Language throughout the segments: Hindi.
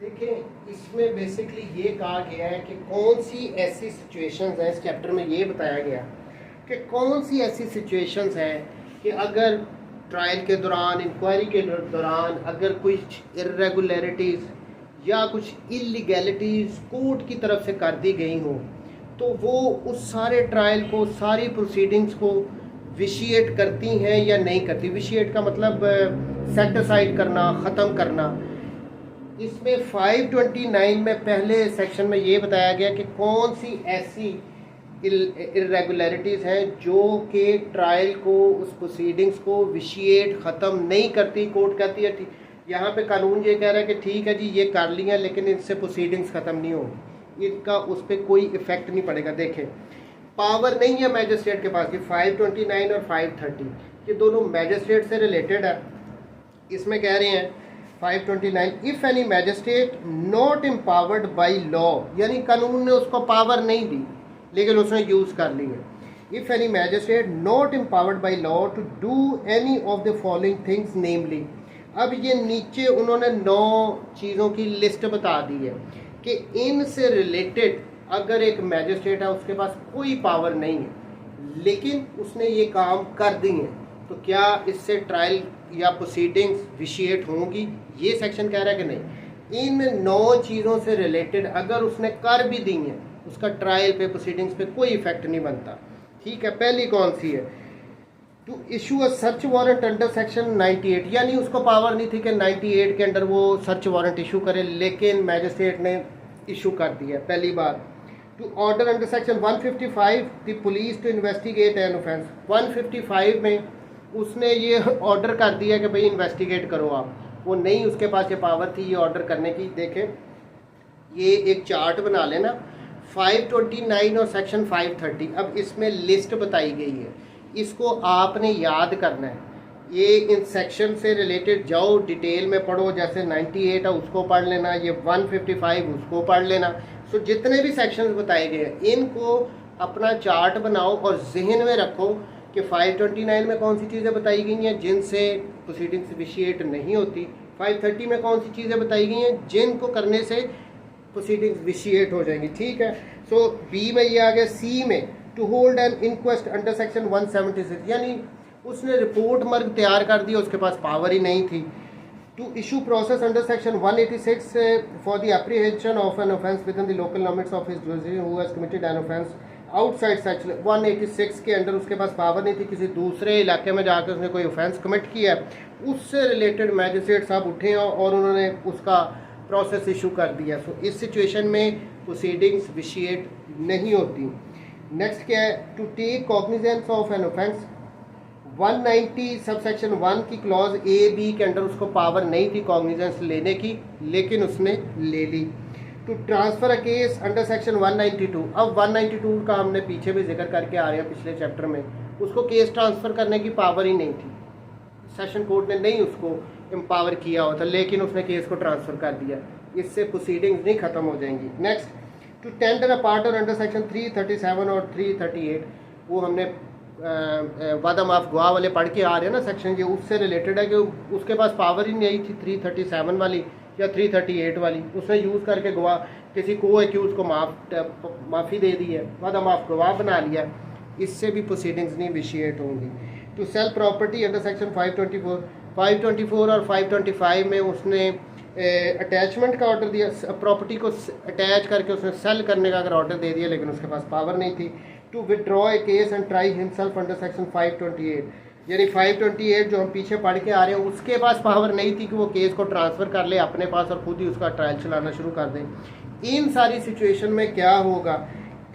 देखें, इसमें बेसिकली ये कहा गया है कि कौन सी ऐसी सिचुएशंस हैं, इस चैप्टर में ये बताया गया कि कौन सी ऐसी सिचुएशंस हैं कि अगर ट्रायल के दौरान, इंक्वायरी के दौरान अगर कुछ इरेगुलरिटीज़ या कुछ इलीगैलिटीज़ कोर्ट की तरफ से कर दी गई हो, तो वो उस सारे ट्रायल को, सारी प्रोसीडिंग्स को विशिएट करती हैं या नहीं करती। विशिएट का मतलब सेट असाइड करना, ख़त्म करना। इसमें 529 में पहले सेक्शन में ये बताया गया कि कौन सी ऐसी इरेगुलरिटीज़ हैं जो कि ट्रायल को, उस प्रोसीडिंग्स को विशिएट ख़त्म नहीं करती। कोर्ट कहती है, यहाँ पे कानून ये कह रहा है कि ठीक है जी, ये कर लिया, लेकिन इससे प्रोसीडिंग्स ख़त्म नहीं होगी, इसका उस पर कोई इफ़ेक्ट नहीं पड़ेगा। देखें, पावर नहीं है मैजिस्ट्रेट के पास। ये 529 और 530 ये दोनों मैजिस्ट्रेट से रिलेटेड है। इसमें कह रहे हैं 529, if any magistrate not empowered by law, यानी कानून ने उसको पावर नहीं दी लेकिन उसने यूज़ कर ली है। If any magistrate not empowered by law to do any of the following things namely, अब ये नीचे उन्होंने 9 चीज़ों की लिस्ट बता दी है कि इनसे रिलेटेड अगर एक मैजिस्ट्रेट है, उसके पास कोई पावर नहीं है लेकिन उसने ये काम कर दी है, तो क्या इससे ट्रायल या प्रोसीडिंग्स विशिएट होंगी? ये सेक्शन कह रहा है कि नहीं। इन 9 चीज़ों से रिलेटेड अगर उसने कर भी दी हैं, उसका ट्रायल पे, प्रोसीडिंग्स पे कोई इफेक्ट नहीं बनता। ठीक है, पहली कौन सी है? To issue a search warrant under section 98, यानी उसको पावर नहीं थी कि 98 के अंडर वो सर्च वारंट इशू करे, लेकिन मैजिस्ट्रेट ने इशू कर दिया। पहली बात। To order under section 155 the police to investigate an offence, 155 में उसने ये ऑर्डर कर दिया कि भाई इन्वेस्टिगेट करो आप, वो नहीं उसके पास ये पावर थी ये ऑर्डर करने की। देखें, ये एक चार्ट बना लेना, 529 और सेक्शन 530, अब इसमें लिस्ट बताई गई है, इसको आपने याद करना है। ये इन सेक्शन से रिलेटेड जाओ, डिटेल में पढ़ो, जैसे 98 है उसको पढ़ लेना, ये 155 उसको पढ़ लेना। सो जितने भी सेक्शंस बताए गए हैं इनको अपना चार्ट बनाओ और जहन में रखो कि 529 में कौन सी चीज़ें बताई गई हैं जिनसे प्रोसीडिंग्स विशिएट नहीं होती, 530 में कौन सी चीज़ें बताई गई हैं जिनको करने से प्रोसीडिंग्स विशिएट हो जाएंगी। ठीक है, सो बी में ये आ गया। सी में to hold an inquest under section 176, यानी उसने रिपोर्ट मर्ग तैयार कर दी, उसके पास पावर ही नहीं थी। To issue process under section 186 for the apprehension of an offence within the local limits of his jurisdiction who has committed an offence outside section 186 के अंडर उसके पास पावर नहीं थी, किसी दूसरे इलाके में जाकर उसने कोई ऑफेंस कमिट किया, उससे रिलेटेड मैजिस्ट्रेट साहब उठे और उन्होंने उसका प्रोसेस इशू कर दिया। सो इस सिचुएशन में प्रोसीडिंग्स विशिएट नहीं होती। नेक्स्ट क्या है? To take cognizance of an offence, 190 sub section 1 की क्लॉज ए बी के अंडर उसको पावर नहीं थी कॉग्निजेंस लेने की, लेकिन उसने ले ली। To transfer a case under section 192, अब 192 का हमने पीछे भी जिक्र करके आ रहे हैं पिछले चैप्टर में, उसको केस ट्रांसफ़र करने की पावर ही नहीं थी, सेशन कोर्ट ने नहीं उसको एम्पावर किया होता, लेकिन उसने केस को ट्रांसफ़र कर दिया, इससे प्रोसीडिंग्स नहीं ख़त्म हो जाएंगी। Next, to tender a pardon under section 337 और 338, वो हमने वादा माफ गवाह वाले पढ़ के आ रहे हैं ना सेक्शन, ये उससे रिलेटेड है कि उसके पास पावर ही नहीं थी 337 वाली या 338 वाली, उसने यूज़ करके गवाह किसी को एक्यूज़ को माफ़ी दे दी है, वादा माफ गवाह बना लिया, इससे भी प्रोसीडिंग्स नहीं विशिएट होंगी। To sell property under section 524 और 525 में उसने अटैचमेंट का ऑर्डर दिया, प्रॉपर्टी को अटैच करके उसने सेल करने का अगर ऑर्डर दे दिया, लेकिन उसके पास पावर नहीं थी। To withdraw a case and try himself under section 528, यानी 528 जो हम पीछे पढ़ के आ रहे हैं उसके पास पावर नहीं थी कि वो केस को ट्रांसफ़र कर ले अपने पास और खुद ही उसका ट्रायल चलाना शुरू कर दें। इन सारी सिचुएशन में क्या होगा?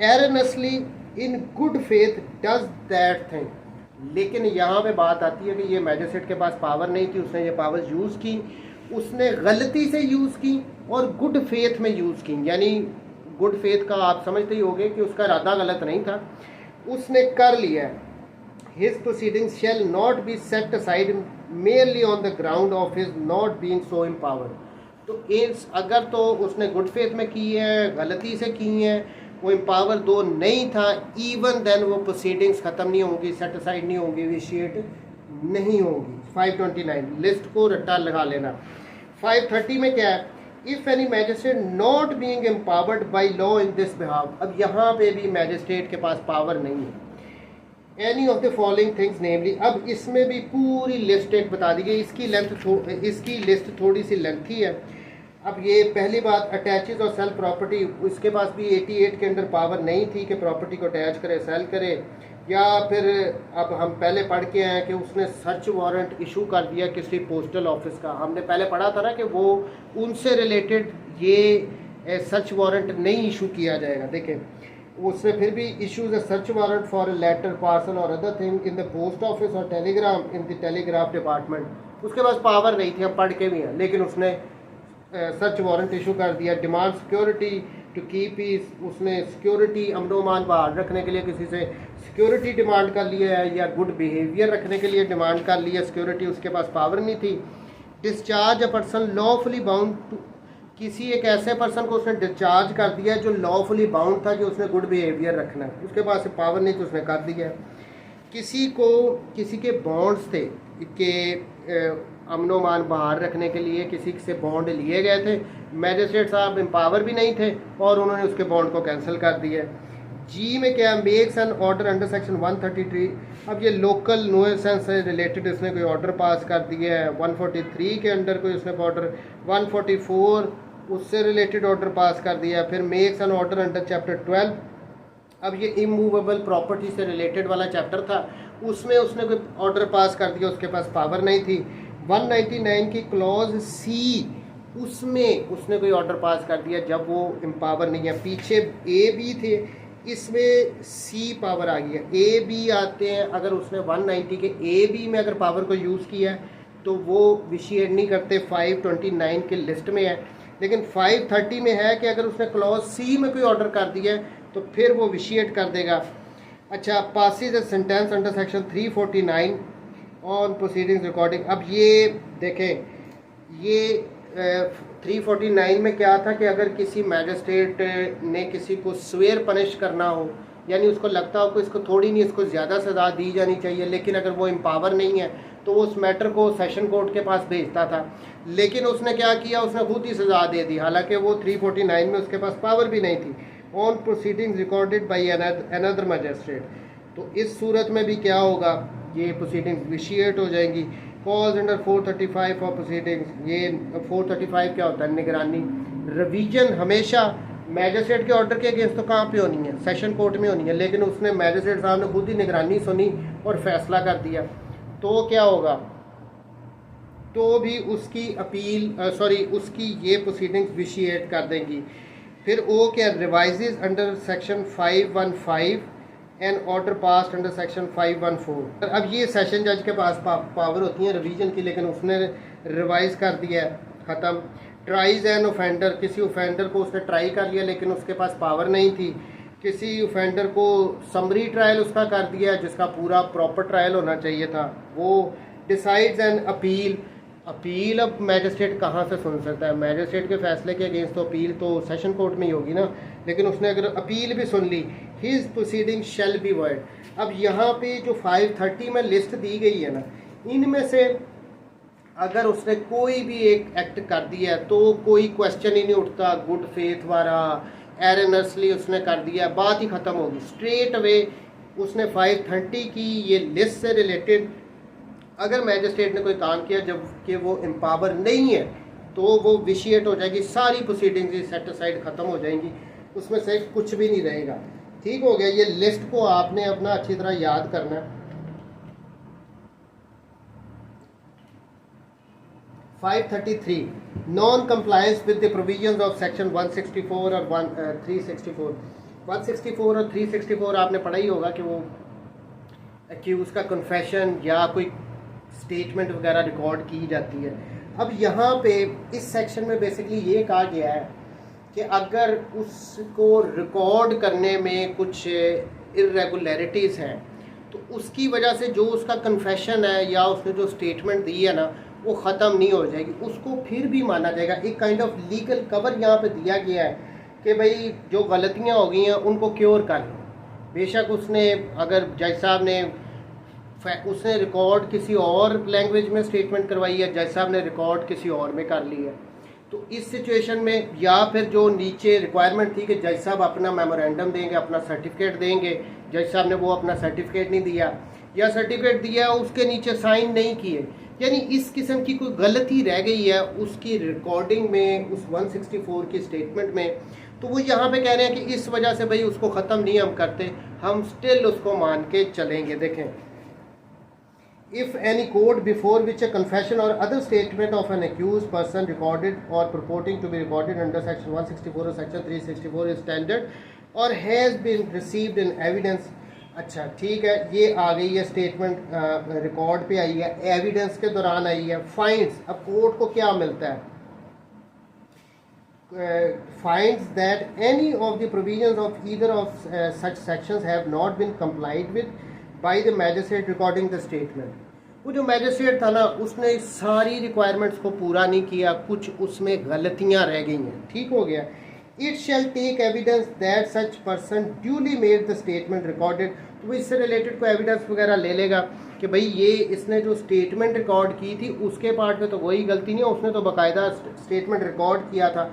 Erroneously in good faith does that thing, लेकिन यहाँ पे बात आती है कि ये मैजिस्ट्रेट के पास पावर नहीं थी, उसने ये पावर यूज़ की, उसने गलती से यूज़ की और गुड फेथ में यूज़ की, यानी गुड फेथ का आप समझते ही होंगे कि उसका इरादा गलत नहीं था, उसने कर लिया। His proceedings shall not be set aside merely on the ground of his not being so empowered, तो इस अगर तो उसने गुड फेथ में की है, गलती से की है, वो एम्पावर दो नहीं था, इवन देन वो प्रोसीडिंग्स ख़त्म नहीं होंगी, सेट असाइड नहीं होंगी, विशिएट नहीं होंगी। 529 लिस्ट को रट्टा लगा लेना। 530 में क्या है? If any magistrate not being empowered by law in this behalf, अब यहाँ पे भी मैजिस्ट्रेट के पास पावर नहीं है। Any of the following things namely, अब इसमें भी पूरी लिस्ट एक बता दी गई, इसकी लिस्ट थोड़ी सी लेंथी है। अब ये पहली बात, अटैचेज और सेल प्रॉपर्टी, उसके पास भी 88 के अंदर पावर नहीं थी कि प्रॉपर्टी को अटैच करे, सेल करे, या फिर अब हम पहले पढ़ के आए कि उसने सर्च वारंट इशू कर दिया किसी पोस्टल ऑफिस का। हमने पहले पढ़ा था ना कि वो उनसे रिलेटेड ये सर्च वारंट नहीं इशू किया जाएगा। देखें, उसने फिर भी issues a search warrant for a letter, parcel और other thing in the post office और telegram in the telegraph department. उसके पास पावर नहीं थी, हम पढ़ के भी हैं, लेकिन उसने सर्च वारंट इशू कर दिया। Demand security to keep peace, उसने सिक्योरिटी, अमन व अमान बहाल रखने के लिए किसी से सिक्योरिटी डिमांड कर लिया है, या गुड बिहेवियर रखने के लिए डिमांड कर लिया सिक्योरिटी, उसके पास पावर नहीं थी। Discharge a person lawfully bound to, किसी एक ऐसे पर्सन को उसने डिस्चार्ज कर दिया जो लॉफुली बाउंड था कि उसने गुड बिहेवियर रखना है, उसके पास पावर नहीं, तो उसने कर दिया। किसी के बॉन्ड्स थे कि अमन व अमान बहाल रखने के लिए किसी से बॉन्ड लिए गए थे, मैजिस्ट्रेट साहब एम्पावर भी नहीं थे और उन्होंने उसके बॉन्ड को कैंसिल कर दिया। जी में क्या, makes an order under section 133, अब ये लोकल नुएसेंस से रिलेटेड उसने कोई ऑर्डर पास कर दिया है। 143 के अंडर कोई उसने ऑर्डर, 144 उससे रिलेटेड ऑर्डर पास कर दिया। फिर makes an order under chapter 12, अब ये इमूवेबल प्रॉपर्टी से रिलेटेड वाला चैप्टर था, उसमें उसने कोई ऑर्डर पास कर दिया, उसके पास पावर नहीं थी। 199 की क्लॉज सी, उसमें उसने कोई ऑर्डर पास कर दिया जब वो एम्पावर नहीं है। पीछे ए बी थे, इसमें सी पावर आ गया, ए बी आते हैं। अगर उसने 190 के ए बी में अगर पावर को यूज़ किया है तो वो विशिएट नहीं करते, 529 के लिस्ट में है। लेकिन 530 में है कि अगर उसने क्लॉज सी में कोई ऑर्डर कर दिया है तो फिर वो विशिएट कर देगा। अच्छा, passes a sentence under section 349 on proceedings recording, अब ये देखें, ये 349 में क्या था कि अगर किसी मैजिस्ट्रेट ने किसी को स्वेयर पनिश करना हो, यानी उसको लगता हो कि इसको थोड़ी नहीं, इसको ज़्यादा सज़ा दी जानी चाहिए, लेकिन अगर वो एम्पावर नहीं है तो वो उस मैटर को सेशन कोर्ट के पास भेजता था। लेकिन उसने क्या किया, उसने खुद ही सज़ा दे दी, हालांकि वो 349 में उसके पास पावर भी नहीं थी। On proceedings recorded by another magistrate, तो इस सूरत में भी क्या होगा, ये प्रोसीडिंग्स विशिएट हो जाएंगी। कॉज अंडर 435 फॉर प्रोसीडिंग्स, ये 435 क्या होता है, निगरानी। रिवीजन हमेशा मैजिस्ट्रेट के ऑर्डर के अगेंस्ट तो कहाँ पे होनी है, सेशन कोर्ट में होनी है, लेकिन उसने मैजिस्ट्रेट साहब ने खुद ही निगरानी सुनी और फैसला कर दिया, तो क्या होगा, तो भी उसकी अपील उसकी ये प्रोसीडिंग्स विशिएट कर देंगी। फिर वो क्या, revises under section 515 and order pass under section 514। अब ये सेशन जज के पास पावर होती है रिवीजन की, लेकिन उसने रिवाइज कर दिया है, ख़त्म। ट्राइज एन ऑफेंडर, किसी ऑफेंडर को उसने ट्राई कर लिया लेकिन उसके पास पावर नहीं थी। किसी ऑफेंडर को समरी ट्रायल उसका कर दिया जिसका पूरा प्रॉपर ट्रायल होना चाहिए था, वो डिसाइड्स एन अपील। अपील अब मैजिस्ट्रेट कहाँ से सुन सकता है, मैजिस्ट्रेट के फैसले के अगेंस्ट तो अपील तो सेशन कोर्ट में ही होगी ना, लेकिन उसने अगर अपील भी सुन ली, his proceeding shall be void. अब यहाँ पे जो 530 में लिस्ट दी गई है ना, इनमें से अगर उसने कोई भी एक एक्ट कर दिया तो कोई क्वेश्चन ही नहीं उठता, गुड फेथ वाला, एरनसली उसने कर दिया, बात ही ख़त्म होगी स्ट्रेट अवे। उसने 530 की ये लिस्ट से रिलेटेड अगर मैजिस्ट्रेट ने कोई काम किया जब कि वो एम्पावर नहीं है तो वो विशिएट हो जाएगी, सारी प्रोसीडिंग्स सेट असाइड ख़त्म हो जाएंगी, उसमें से कुछ भी नहीं रहेगा। ठीक हो गया, ये लिस्ट को आपने अपना अच्छी तरह याद करना है। 533 non compliance with the provisions of section 164 और 364। 164 और 364 आपने पढ़ा ही होगा कि वो एक्यूज का कन्फेशन या कोई स्टेटमेंट वगैरह रिकॉर्ड की जाती है। अब यहाँ पे इस सेक्शन में बेसिकली ये कहा गया है कि अगर उसको रिकॉर्ड करने में कुछ इरेगुलरिटीज़ हैं तो उसकी वजह से जो उसका कन्फेशन है या उसने जो स्टेटमेंट दी है ना वो ख़त्म नहीं हो जाएगी, उसको फिर भी माना जाएगा। एक काइंड ऑफ लीगल कवर यहाँ पे दिया गया है कि भाई जो गलतियाँ हो गई हैं उनको क्योर कर लो। बेशक उसने अगर जज साहब ने उसने रिकॉर्ड किसी और लैंग्वेज में स्टेटमेंट करवाई है, जज साहब ने रिकॉर्ड किसी और में कर ली है, तो इस सिचुएशन में या फिर जो नीचे रिक्वायरमेंट थी कि जज साहब अपना मेमोरेंडम देंगे, अपना सर्टिफिकेट देंगे, जज साहब ने वो अपना सर्टिफिकेट नहीं दिया, या सर्टिफिकेट दिया उसके नीचे साइन नहीं किए, यानी इस किस्म की कोई गलती रह गई है उसकी रिकॉर्डिंग में, उस 164 की स्टेटमेंट में, तो वो यहाँ पे कह रहे हैं कि इस वजह से भाई उसको ख़त्म नहीं हम करते, हम स्टिल उसको मान के चलेंगे। देखें, if any court before which a confession or other statement of an accused person recorded or purporting to be recorded under section 164 or section 364 is tendered or has been received in evidence। अच्छा ठीक है, ये आ गई है स्टेटमेंट, रिकॉर्ड पे आई है, एविडेंस के दौरान आई है। फाइंड्स, अब कोर्ट को क्या मिलता है? finds that any of the provisions of either of such sections have not been complied with by the magistrate recording the statement। वो जो मैजिस्ट्रेट था ना उसने सारी रिक्वायरमेंट्स को पूरा नहीं किया, कुछ उसमें गलतियां रह गई हैं, ठीक हो गया। It shall take evidence that such person duly made the statement recorded, तो वो इससे रिलेटेड कोई एविडेंस वगैरह ले लेगा कि भाई ये इसने जो स्टेटमेंट रिकॉर्ड की थी उसके पार्ट में तो कोई गलती नहीं है, उसने तो बाकायदा स्टेटमेंट रिकॉर्ड किया था,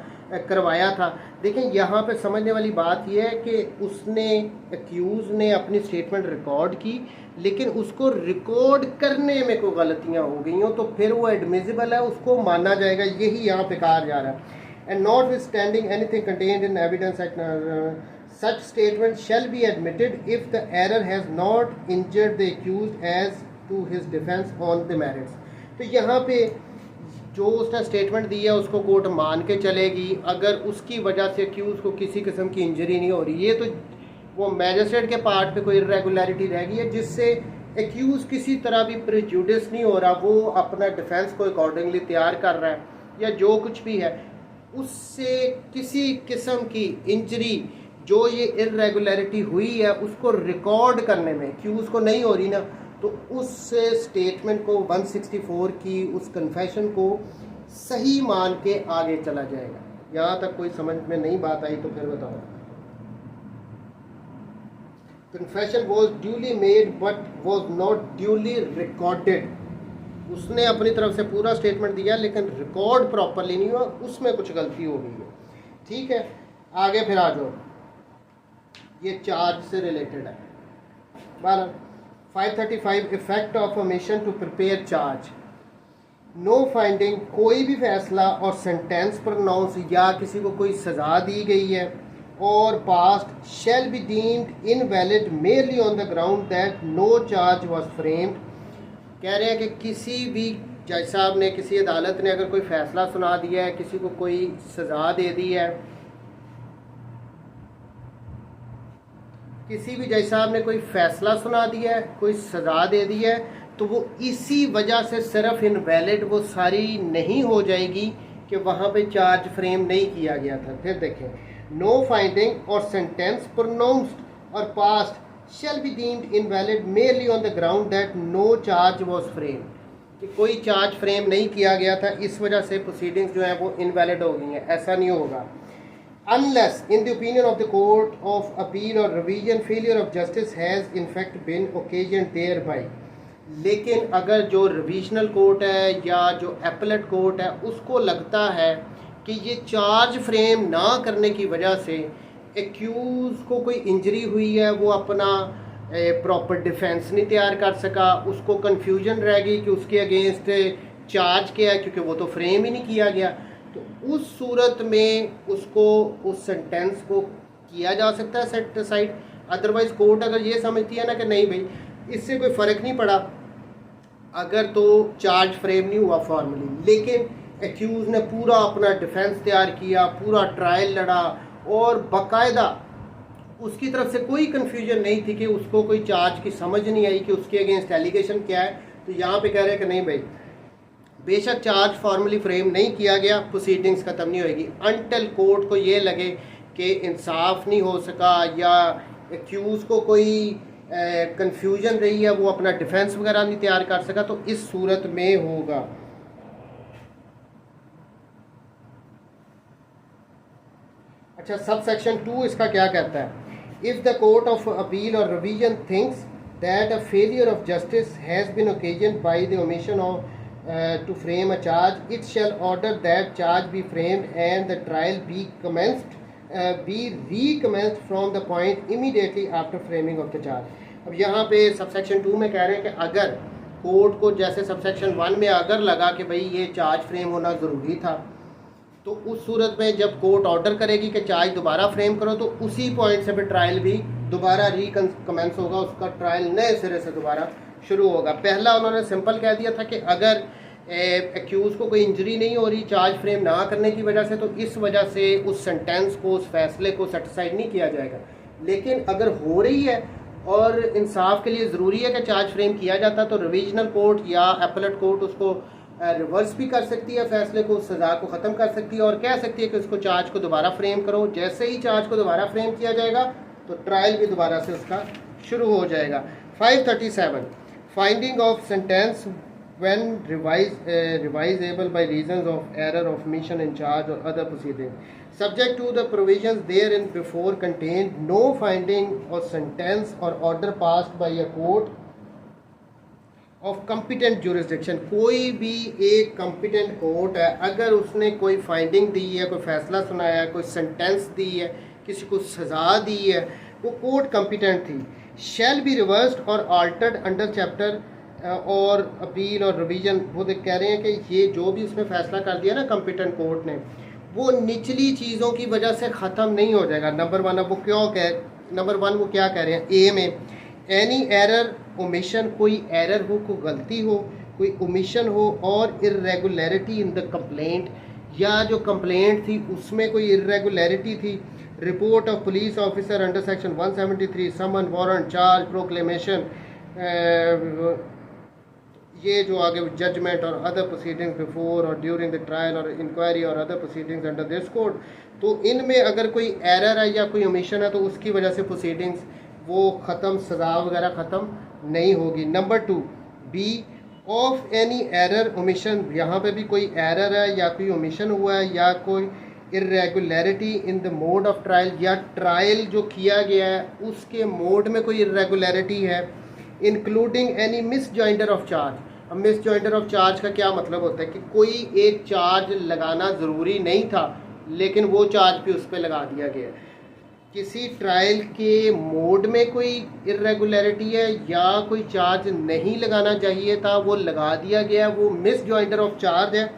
करवाया था। देखें यहाँ पे समझने वाली बात यह है कि उसने, एक्यूज़ ने अपनी स्टेटमेंट रिकॉर्ड की, लेकिन उसको रिकॉर्ड करने में कोई गलतियाँ हो गई हो तो फिर वो एडमिसिबल है, उसको माना जाएगा, यही यहाँ पे कहा जा रहा है। And not with standing anything contained in evidence such statement shall be admitted if the error has not injured the accused as to his defense on the merits। तो यहाँ पे जो उसने स्टेटमेंट दी है उसको कोर्ट मान के चलेगी अगर उसकी वजह से एक्यूज को किसी किस्म की इंजरी नहीं हो रही। ये तो वो मैजिस्ट्रेट के पार्ट पे कोई इरेगुलरिटी रह गई है जिससे एक्यूज किसी तरह भी प्रिजुडिस नहीं हो रहा, वो अपना डिफेंस को अकॉर्डिंगली तैयार कर रहा है या जो कुछ भी है, उससे किसी किस्म की इंजरी जो ये इरेगुलरिटी हुई है उसको रिकॉर्ड करने में एक्यूज को नहीं हो रही ना, तो उस स्टेटमेंट को 164 की उस कन्फेशन को सही मान के आगे चला जाएगा। यहाँ तक कोई समझ में नहीं बात आई तो फिर बताओ। Confession was duly made but was not duly recorded, उसने अपनी तरफ से पूरा स्टेटमेंट दिया लेकिन रिकॉर्ड प्रॉपरली नहीं हुआ, उसमें कुछ गलती हो गई है। ठीक है, आगे फिर आ जाओ, ये चार्ज से रिलेटेड है। 535 effect of omission to prepare charge. No finding, कोई भी फैसला और सेंटेंस प्रोनाउंस या किसी को कोई सज़ा दी गई है और passed shall be deemed invalid merely on the ground that no charge was framed. कह रहे हैं कि किसी भी जज साहब ने, किसी अदालत ने अगर कोई फ़ैसला सुना दिया है, किसी को कोई सज़ा दे दी है, किसी भी जज साहब ने कोई फ़ैसला सुना दिया है, कोई सज़ा दे दी है, तो वो इसी वजह से सिर्फ इनवैलिड वो सारी नहीं हो जाएगी कि वहाँ पे चार्ज फ्रेम नहीं किया गया था। फिर देखें, नो फाइंडिंग और सेंटेंस प्रोनाउंस्ड और past shall be deemed invalid merely on the ground that no charge was framed, कि कोई चार्ज फ्रेम नहीं किया गया था, इस वजह से प्रोसीडिंग्स जो हैं वो इनवैलिड हो गई हैं। ऐसा नहीं होगा। Unless in the opinion of the court of appeal or revision failure of justice has in fact been occasioned thereby, लेकिन अगर जो रिविजनल कोर्ट है या जो एपलेट कोर्ट है उसको लगता है कि ये चार्ज फ्रेम ना करने की वजह से एक्यूज़ को कोई इंजरी हुई है, वो अपना प्रॉपर डिफेंस नहीं तैयार कर सका, उसको कन्फ्यूजन रह गई कि उसके अगेंस्ट चार्ज क्या है क्योंकि वो तो फ्रेम ही नहीं किया गया, तो उस सूरत में उसको उस सेंटेंस को किया जा सकता है सेट साइड। अदरवाइज़ कोर्ट अगर ये समझती है ना कि नहीं भाई इससे कोई फ़र्क नहीं पड़ा अगर तो चार्ज फ्रेम नहीं हुआ फॉर्मली, लेकिन एक्यूज़ ने पूरा अपना डिफेंस तैयार किया, पूरा ट्रायल लड़ा और बाकायदा उसकी तरफ से कोई कन्फ्यूजन नहीं थी कि उसको कोई चार्ज की समझ नहीं आई कि उसके अगेंस्ट एलिगेशन क्या है, तो यहाँ पे कह रहे हैं कि नहीं भाई बेशक चार्ज फॉर्मली फ्रेम नहीं किया गया, प्रोसीडिंग्स ख़त्म नहीं होएगी अनटिल कोर्ट को ये लगे कि इंसाफ नहीं हो सका या एक्यूज़ को कोई कन्फ्यूजन रही है, वो अपना डिफेंस वगैरह नहीं तैयार कर सका, तो इस सूरत में होगा। अच्छा, सब सेक्शन 2 इसका क्या कहता है? If the court of appeal और revision thinks that a failure of justice has been occasion by the omission of to frame a charge, it shall order that charge be framed and the trial be recommenced from the point immediately after framing of the charge. अब यहाँ पे सबसेक्शन 2 में कह रहे हैं कि अगर कोर्ट को जैसे सबसेक्शन 1 में अगर लगा कि भाई ये चार्ज फ्रेम होना ज़रूरी था, तो उस सूरत में जब कोर्ट ऑर्डर करेगी कि चार्ज दोबारा फ्रेम करो, तो उसी पॉइंट से फिर ट्रायल भी दोबारा रिकमेंस होगा, उसका ट्रायल नए सिरे से दोबारा शुरू होगा। पहला उन्होंने सिंपल कह दिया था कि अगर एक्यूज़ को कोई इंजरी नहीं हो रही चार्ज फ्रेम ना करने की वजह से, तो इस वजह से उस सेंटेंस को, उस फैसले को सेटिस्फाइड नहीं किया जाएगा। लेकिन अगर हो रही है और इंसाफ के लिए ज़रूरी है कि चार्ज फ्रेम किया जाता, तो रिविजनल कोर्ट या अपीलेट कोर्ट उसको रिवर्स भी कर सकती है, फैसले को, सज़ा को ख़त्म कर सकती है और कह सकती है कि उसको चार्ज को दोबारा फ्रेम करो। जैसे ही चार्ज को दोबारा फ्रेम किया जाएगा तो ट्रायल भी दोबारा से उसका शुरू हो जाएगा। 537 finding of sentence when revisable by reasons of error of omission in charge or other proceedings, subject to the provisions therein before contained, no finding or sentence or order passed by a court of competent jurisdiction। कोई भी एक competent court है, अगर उसने कोई finding दी है, कोई फैसला सुनाया है, कोई sentence दी है, किसी को सज़ा दी है, वो court competent थी, shall be reversed or altered under chapter और अपील और रिवीजन। वो कह रहे हैं कि ये जो भी उसने फैसला कर दिया ना कॉम्पिटेंट कोर्ट ने, वो निचली चीज़ों की वजह से ख़त्म नहीं हो जाएगा। नंबर 1 अब वो नंबर 1 वो क्या कह रहे हैं, ए में एनी एरर ओमिशन, कोई एरर हो, कोई गलती हो, कोई ओमिशन हो और इर्रेगुलरिटी इन द कंप्लेंट, या जो कंप्लेंट थी उसमें कोई इर्रेगुलरिटी थी, report of police officer under section 173, summon, warrant, charge, proclamation, ये जो आगे जजमेंट और अदर प्रोसीडिंग्स बिफोर और ड्यूरिंग द ट्रायल और इंक्वायरी और other proceedings under this code, तो इनमें अगर कोई एरर है या कोई ओमिशन है तो उसकी वजह से प्रोसीडिंग्स वो ख़त्म, सज़ा वगैरह ख़त्म नहीं होगी। Number 2 B of any error omission, यहाँ पे भी कोई एरर है या कोई ओमिशन हुआ है या कोई irregularity in the mode of trial, या ट्रायल जो किया गया है उसके मोड में कोई इर्रेगुलरिटी है, including any miss joinder of charge. अब मिस जॉइंडर ऑफ चार्ज का क्या मतलब होता है कि कोई एक चार्ज लगाना ज़रूरी नहीं था लेकिन वो चार्ज भी उस पर लगा दिया गया। किसी ट्रायल के मोड में कोई इर्रेगुलरिटी है या कोई चार्ज नहीं लगाना चाहिए था, वो लगा दिया गया, वो मिस जॉइंडर ऑफ चार्ज है।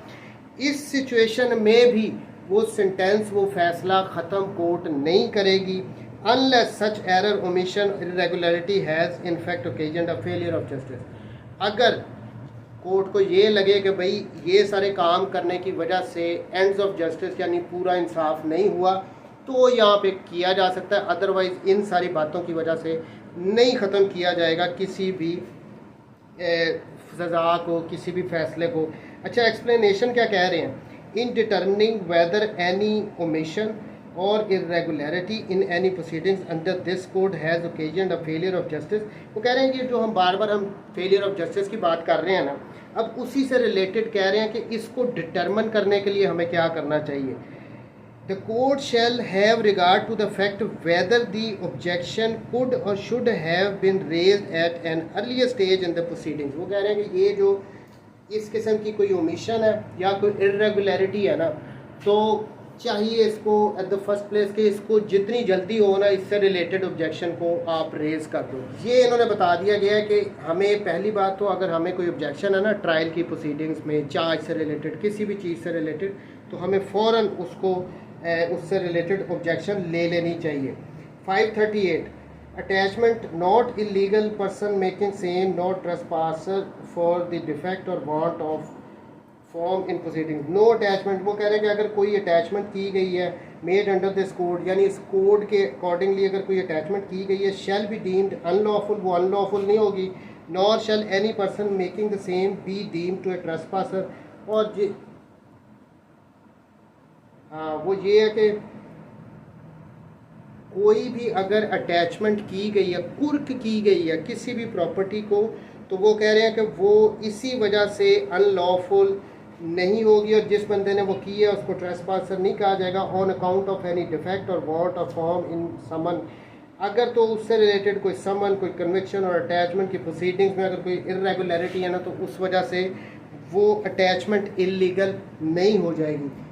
इस सिचुएशन में भी वो सेंटेंस, वो फैसला ख़त्म कोर्ट नहीं करेगी unless such error, omission, irregularity has in fact occasioned a failure of justice। अगर कोर्ट को ये लगे कि भाई ये सारे काम करने की वजह से एंड्स ऑफ जस्टिस यानी पूरा इंसाफ नहीं हुआ, तो यहाँ पे किया जा सकता है, अदरवाइज़ इन सारी बातों की वजह से नहीं ख़त्म किया जाएगा किसी भी सज़ा को, किसी भी फैसले को। अच्छा, एक्सप्लेनेशन क्या कह रहे हैं, इन डिटर्मिनिंग वेदर एनी ओमिशन और irregularity in any proceedings under this code has occasioned a failure of justice। वो कह रहे हैं कि जो हम बार बार failure of justice की बात कर रहे हैं ना, अब उसी से रिलेटेड कह रहे हैं कि इसको डिटरमिन करने के लिए हमें क्या करना चाहिए। The court shall have regard to the fact whether the objection could or should have been raised at an earlier stage in the proceedings। वो कह रहे हैं कि ये जो इस किस्म की कोई ओमिशन है या कोई irregularity है ना, तो चाहिए इसको एट द फर्स्ट प्लेस के इसको जितनी जल्दी हो ना इससे रिलेटेड ऑब्जेक्शन को आप रेज़ कर दो। ये इन्होंने बता दिया गया है कि हमें पहली बात तो अगर हमें कोई ऑब्जेक्शन है ना ट्रायल की प्रोसीडिंग्स में, चार्ज से रिलेटेड, किसी भी चीज़ से रिलेटेड, तो हमें फ़ौरन उसको उससे रिलेटेड ऑब्जेक्शन ले लेनी चाहिए। 538 attachment not illegal person making same not trespasser for the defect और want of form in proceeding. No attachment, वो कह रहे हैं कि अगर कोई अटैचमेंट की गई है मेड अंडर दिस कोड, यानी इस कोड के अकॉर्डिंगली अगर कोई अटैचमेंट की गई है, शैल बी डीम्ड अनलॉफुल, वो अनलॉफुल नहीं होगी। Nor shall any person making the same be deemed to a trespasser. और वो ये है कि कोई भी अगर अटैचमेंट की गई है, कुर्क की गई है किसी भी प्रॉपर्टी को, तो वो कह रहे हैं कि वो इसी वजह से अनलॉफुल नहीं होगी और जिस बंदे ने वो की है उसको ट्रेसपासर नहीं कहा जाएगा on account of any defect और वांट ऑफ फॉर्म इन समन। अगर तो उससे रिलेटेड कोई समन, कोई कन्विक्शन और अटैचमेंट की प्रोसीडिंग्स में अगर कोई इर्रेगुलरिटी है ना, तो उस वजह से वो अटैचमेंट इलीगल नहीं हो जाएगी।